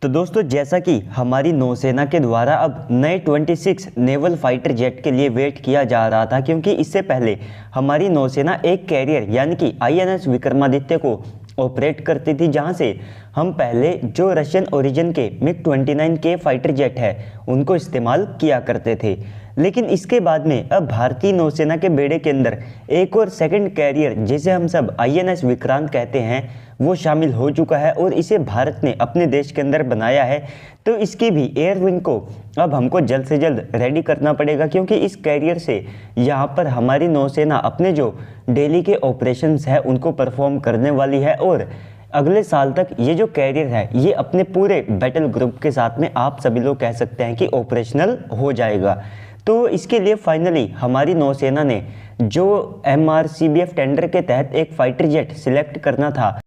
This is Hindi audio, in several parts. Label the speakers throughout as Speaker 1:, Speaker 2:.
Speaker 1: तो दोस्तों जैसा कि हमारी नौसेना के द्वारा अब नए 26 नेवल फाइटर जेट के लिए वेट किया जा रहा था, क्योंकि इससे पहले हमारी नौसेना एक कैरियर यानी कि आईएनएस विक्रमादित्य को ऑपरेट करती थी, जहां से हम पहले जो रशियन ओरिजिन के मिग-29 के फाइटर जेट है उनको इस्तेमाल किया करते थे। लेकिन इसके बाद में अब भारतीय नौसेना के बेड़े के अंदर एक और सेकंड कैरियर, जिसे हम सब आईएनएस विक्रांत कहते हैं, वो शामिल हो चुका है और इसे भारत ने अपने देश के अंदर बनाया है। तो इसकी भी एयर विंग को अब हमको जल्द से जल्द रेडी करना पड़ेगा, क्योंकि इस कैरियर से यहाँ पर हमारी नौसेना अपने जो डेली के ऑपरेशंस है उनको परफॉर्म करने वाली है। और अगले साल तक ये जो कैरियर है ये अपने पूरे बैटल ग्रुप के साथ में आप सभी लोग कह सकते हैं कि ऑपरेशनल हो जाएगा। तो इसके लिए फाइनली हमारी नौसेना ने जो MRCBF टेंडर के तहत एक फाइटर जेट सिलेक्ट करना था,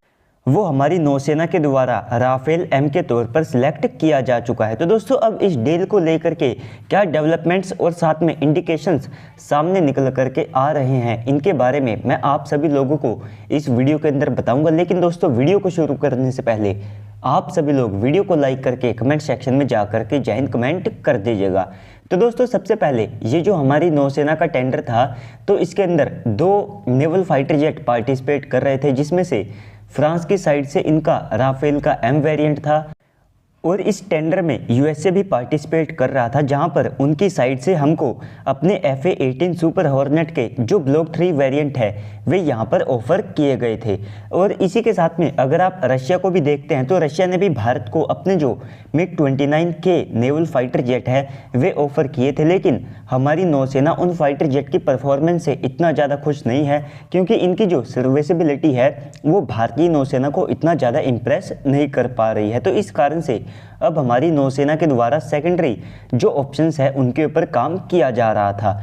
Speaker 1: वो हमारी नौसेना के द्वारा राफेल M के तौर पर सिलेक्ट किया जा चुका है। तो दोस्तों अब इस डील को लेकर के क्या डेवलपमेंट्स और साथ में इंडिकेशंस सामने निकल करके आ रहे हैं, इनके बारे में मैं आप सभी लोगों को इस वीडियो के अंदर बताऊंगा। लेकिन दोस्तों वीडियो को शुरू करने से पहले आप सभी लोग वीडियो को लाइक करके कमेंट सेक्शन में जा करके जय हिंद कमेंट कर दीजिएगा। तो दोस्तों सबसे पहले ये जो हमारी नौसेना का टेंडर था, तो इसके अंदर 2 नेवल फाइटर जेट पार्टिसिपेट कर रहे थे, जिसमें से फ्रांस की साइड से इनका राफेल का M वेरिएंट था और इस टेंडर में USA भी पार्टिसिपेट कर रहा था, जहां पर उनकी साइड से हमको अपने FA-18 सुपर हॉर्नेट के जो ब्लॉक 3 वेरिएंट है वे यहां पर ऑफर किए गए थे। और इसी के साथ में अगर आप रशिया को भी देखते हैं तो रशिया ने भी भारत को अपने जो मिग-29 के नेवल फाइटर जेट है वे ऑफर किए थे। लेकिन हमारी नौसेना उन फाइटर जेट की परफॉर्मेंस से इतना ज़्यादा खुश नहीं है, क्योंकि इनकी जो सर्विसेबिलिटी है वो भारतीय नौसेना को इतना ज़्यादा इम्प्रेस नहीं कर पा रही है। तो इस कारण से अब हमारी नौसेना के द्वारा सेकेंडरी जो ऑप्शंस है उनके ऊपर काम किया जा रहा था।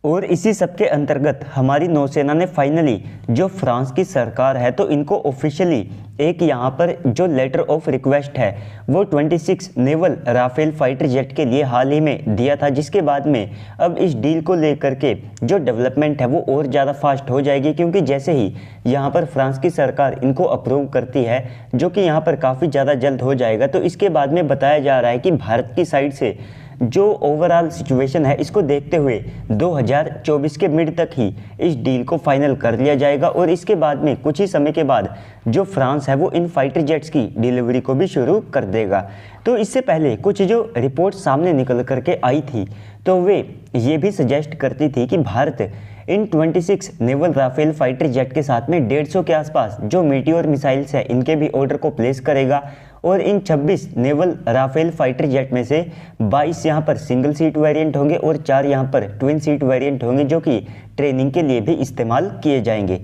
Speaker 1: और इसी सब के अंतर्गत हमारी नौसेना ने फाइनली जो फ्रांस की सरकार है तो इनको ऑफिशियली एक यहाँ पर जो लेटर ऑफ रिक्वेस्ट है वो 26 नेवल राफेल फाइटर जेट के लिए हाल ही में दिया था, जिसके बाद में अब इस डील को लेकर के जो डेवलपमेंट है वो और ज़्यादा फास्ट हो जाएगी, क्योंकि जैसे ही यहाँ पर फ्रांस की सरकार इनको अप्रूव करती है, जो कि यहाँ पर काफ़ी ज़्यादा जल्द हो जाएगा, तो इसके बाद में बताया जा रहा है कि भारत की साइड से जो ओवरऑल सिचुएशन है इसको देखते हुए 2024 के मिड तक ही इस डील को फाइनल कर लिया जाएगा। और इसके बाद में कुछ ही समय के बाद जो फ्रांस है वो इन फाइटर जेट्स की डिलीवरी को भी शुरू कर देगा। तो इससे पहले कुछ जो रिपोर्ट सामने निकल करके आई थी तो वे ये भी सजेस्ट करती थी कि भारत इन 26 नेवल राफेल फाइटर जेट के साथ में 150 के आसपास जो मीटियोर मिसाइल्स है इनके भी ऑर्डर को प्लेस करेगा। और इन 26 नेवल राफेल फाइटर जेट में से 22 यहाँ पर सिंगल सीट वेरिएंट होंगे और 4 यहाँ पर ट्विन सीट वेरिएंट होंगे, जो कि ट्रेनिंग के लिए भी इस्तेमाल किए जाएंगे।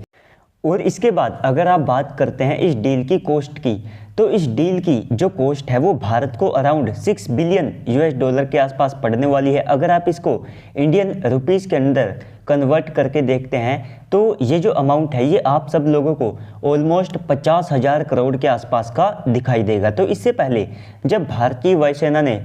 Speaker 1: और इसके बाद अगर आप बात करते हैं इस डील की कॉस्ट की, तो इस डील की जो कॉस्ट है वो भारत को अराउंड $6 बिलियन के आसपास पड़ने वाली है। अगर आप इसको इंडियन रुपीस के अंदर कन्वर्ट करके देखते हैं तो ये जो अमाउंट है ये आप सब लोगों को ऑलमोस्ट 50,000 करोड़ के आसपास का दिखाई देगा। तो इससे पहले जब भारतीय वायुसेना ने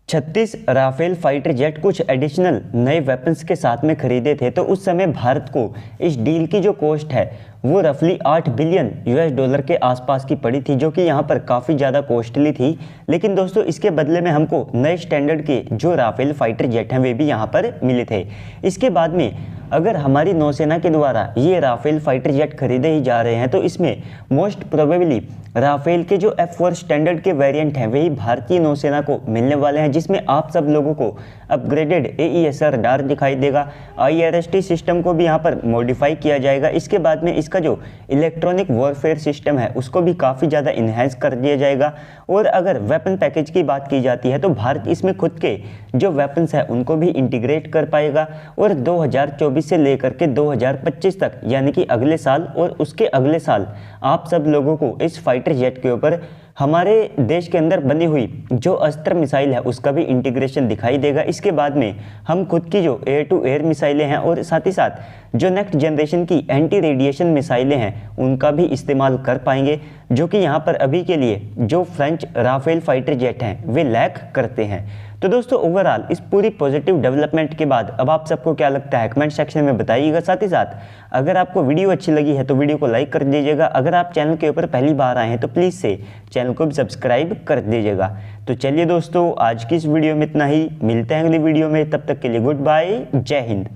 Speaker 1: 36 राफेल फाइटर जेट कुछ एडिशनल नए वेपन्स के साथ में खरीदे थे, तो उस समय भारत को इस डील की जो कॉस्ट है वो रफली $8 बिलियन के आसपास की पड़ी थी, जो कि यहाँ पर काफ़ी ज़्यादा कॉस्टली थी। लेकिन दोस्तों इसके बदले में हमको नए स्टैंडर्ड के जो राफेल फाइटर जेट हैं वे भी यहाँ पर मिले थे। इसके बाद में अगर हमारी नौसेना के द्वारा ये राफेल फाइटर जेट खरीदे ही जा रहे हैं तो इसमें मोस्ट प्रोबेबली राफेल के जो F4 स्टैंडर्ड के वेरिएंट हैं वही भारतीय नौसेना को मिलने वाले हैं, जिसमें आप सब लोगों को अपग्रेडेड AESR रडार दिखाई देगा। IRST सिस्टम को भी यहाँ पर मॉडिफाई किया जाएगा। इसके बाद में इसका जो इलेक्ट्रॉनिक वॉरफेयर सिस्टम है उसको भी काफ़ी ज़्यादा इन्हेंस कर दिया जाएगा। और अगर वेपन पैकेज की बात की जाती है तो भारत इसमें खुद के जो वेपन्स है उनको भी इंटीग्रेट कर पाएगा। और 2024 से लेकर के 2025 तक यानी कि अगले साल और उसके अगले साल आप सब लोगों को इस फाइटर जेट के ऊपर हमारे देश के अंदर बनी हुई जो अस्त्र मिसाइल है उसका भी इंटीग्रेशन दिखाई देगा। इसके बाद में हम खुद की जो एयर टू एयर मिसाइलें हैं और साथ ही साथ जो नेक्स्ट जनरेशन की एंटी रेडिएशन मिसाइलें हैं उनका भी इस्तेमाल कर पाएंगे, जो कि यहाँ पर अभी के लिए जो फ्रेंच राफेल फाइटर जेट हैं वे लैक करते हैं। तो दोस्तों ओवरऑल इस पूरी पॉजिटिव डेवलपमेंट के बाद अब आप सबको क्या लगता है कमेंट सेक्शन में बताइएगा। साथ ही साथ अगर आपको वीडियो अच्छी लगी है तो वीडियो को लाइक कर दीजिएगा। अगर आप चैनल के ऊपर पहली बार आए हैं तो प्लीज़ से चैनल को भी सब्सक्राइब कर दीजिएगा। तो चलिए दोस्तों आज की इस वीडियो में इतना ही, मिलते हैं अगली वीडियो में, तब तक के लिए गुड बाय, जय हिंद।